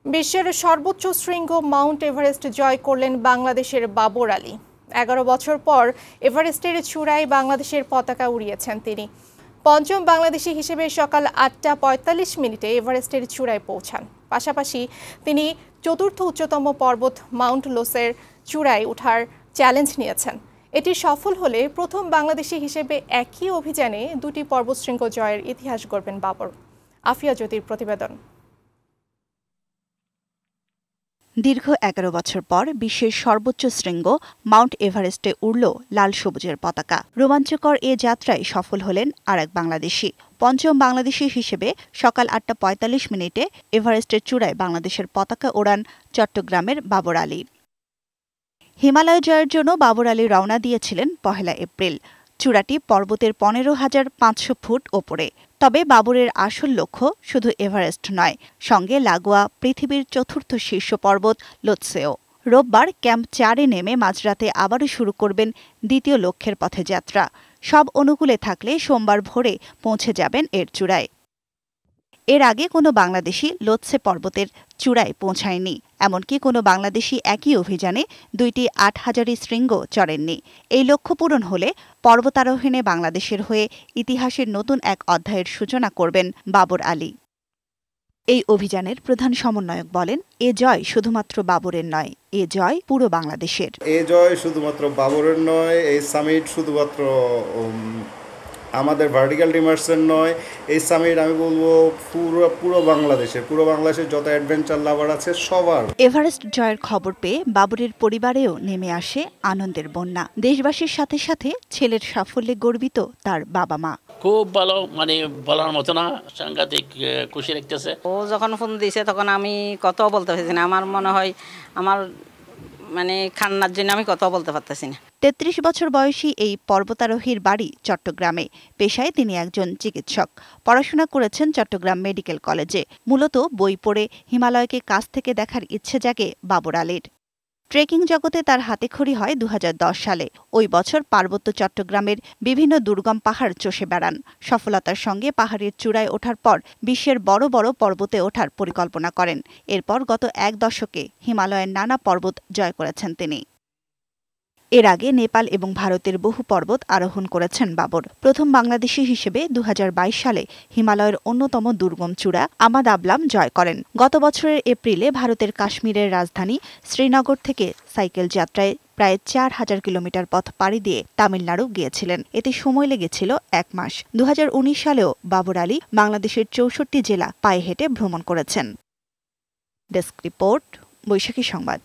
বিশ্বের সর্বোচ্চ শৃঙ্গ মাউন্ট এভারেস্ট জয় করলেন বাংলাদেশের বাবর আলী। 11 বছর পর এভারেস্টের চূড়ায় বাংলাদেশের পতাকা উড়িয়েছেন তিনি। পঞ্চম বাংলাদেশি হিসেবে সকাল 8:45 এভারেস্টের চূড়ায় পৌঁছান। পাশাপাশি তিনি চতুর্থ উচ্চতম পর্বত মাউন্ট লোসের চূড়ায় ওঠার চ্যালেঞ্জ নিয়েছেন। এটি সফল হলে প্রথম বাংলাদেশি হিসেবে একই অভিযানে দুটি পর্বতশৃঙ্গ জয়ের ইতিহাস গড়বেন বাবর। আফিয়া জ্যোতির প্রতিবেদন। দীর্ঘ 11 বছর পর বিশ্বের সর্বোচ্চ শৃঙ্গ মাউন্ট এভারেস্টে উড়ল লাল সবুজের পতাকা। রোমাঞ্চকর এ যাত্রায় সফল হলেন আরেক বাংলাদেশি। পঞ্চম বাংলাদেশি হিসেবে সকাল 8:45 এভারেস্টের চূড়ায় বাংলাদেশের পতাকা ওড়ান চট্টগ্রামের বাবর আলী। হিমালয় জয়ের জন্য বাবর আলী রওনা দিয়েছিলেন 1 এপ্রিল। চূড়াটি পর্বতের 15,500 ফুট ওপরে। তবে বাবরের আসল লক্ষ্য শুধু এভারেস্ট নয়, সঙ্গে লাগোয়া পৃথিবীর চতুর্থ শীর্ষ পর্বত লোৎসেও। রোববার ক্যাম্প 4-এ নেমে মাঝরাতে আবারও শুরু করবেন দ্বিতীয় লক্ষ্যের পথে যাত্রা। সব অনুকূলে থাকলে সোমবার ভোরে পৌঁছে যাবেন এর চূড়ায়। এর আগে কোনো বাংলাদেশি লোৎসে পর্বতের চূড়ায় পৌঁছায়নি। এমনকি কোনো বাংলাদেশি একই অভিযানে 2টি 8,000 শৃঙ্গ চড়েননি। এই লক্ষ্য পূরণ হলে পর্বতারোহণে বাংলাদেশের হয়ে ইতিহাসের নতুন এক অধ্যায়ের সূচনা করবেন বাবর আলী। এই অভিযানের প্রধান সমন্বয়ক বলেন, এ জয় শুধুমাত্র বাবরের নয়, এ জয় পুরো বাংলাদেশের। এ জয় শুধুমাত্র বাবরের নয়, এই সামিট শুধুমাত্র আমাদের ভার্টিক্যাল ডিমার্সের নয়, এই সামিট আমি বলবো পুরো বাংলাদেশের যত অ্যাডভেঞ্চার লাভার আছে সবার। এভারেস্ট জয়ের খবর পেয়ে বাবরের পরিবারেও নেমে আসে আনন্দের বন্যা। দেশবাসীর সাথে সাথে ছেলের সাফল্যে গর্বিত তার বাবা মা। খুব ভালো, বলার মতো না, সাংঘাতিক খুশি লাগতেছে। ও যখন ফোন দিয়েছে তখন আমি কত বলতে পারছি না। আমার মনে হয় আমার খান্নার জন্য আমি কত বলতে পারতেছি না। 33 বছর বয়সী এই পর্বতারোহীর বাড়ি চট্টগ্রামে। পেশায় তিনি একজন চিকিৎসক। পড়াশোনা করেছেন চট্টগ্রাম মেডিকেল কলেজে। মূলত বই পড়ে হিমালয়কে কাছ থেকে দেখার ইচ্ছে জাগে বাবর আলীর। ট্রেকিং জগতে তার হাতেখড়ি হয় 2010 সালে। ওই বছর পার্বত্য চট্টগ্রামের বিভিন্ন দুর্গম পাহাড় চষে বেড়ান। সফলতার সঙ্গে পাহাড়ের চূড়ায় ওঠার পর বিশ্বের বড় বড় পর্বতে ওঠার পরিকল্পনা করেন। এরপর গত 1 দশকে হিমালয়ের নানা পর্বত জয় করেছেন তিনি। এর আগে নেপাল এবং ভারতের বহু পর্বত আরোহণ করেছেন বাবর। প্রথম বাংলাদেশি হিসেবে 2022 সালে হিমালয়ের অন্যতম দুর্গম চূড়া আমাদাবলাম জয় করেন। গত বছরের এপ্রিলে ভারতের কাশ্মীরের রাজধানী শ্রীনগর থেকে সাইকেল যাত্রায় প্রায় 4,000 কিলোমিটার পথ পাড়ি দিয়ে তামিলনাড়ু গিয়েছিলেন। এতে সময় লেগেছিল 1 মাস। 2019 সালেও বাবর আলী বাংলাদেশের 64 জেলা পায়ে হেঁটে ভ্রমণ করেছেন। ডেস্ক রিপোর্ট, বৈশাখী সংবাদ।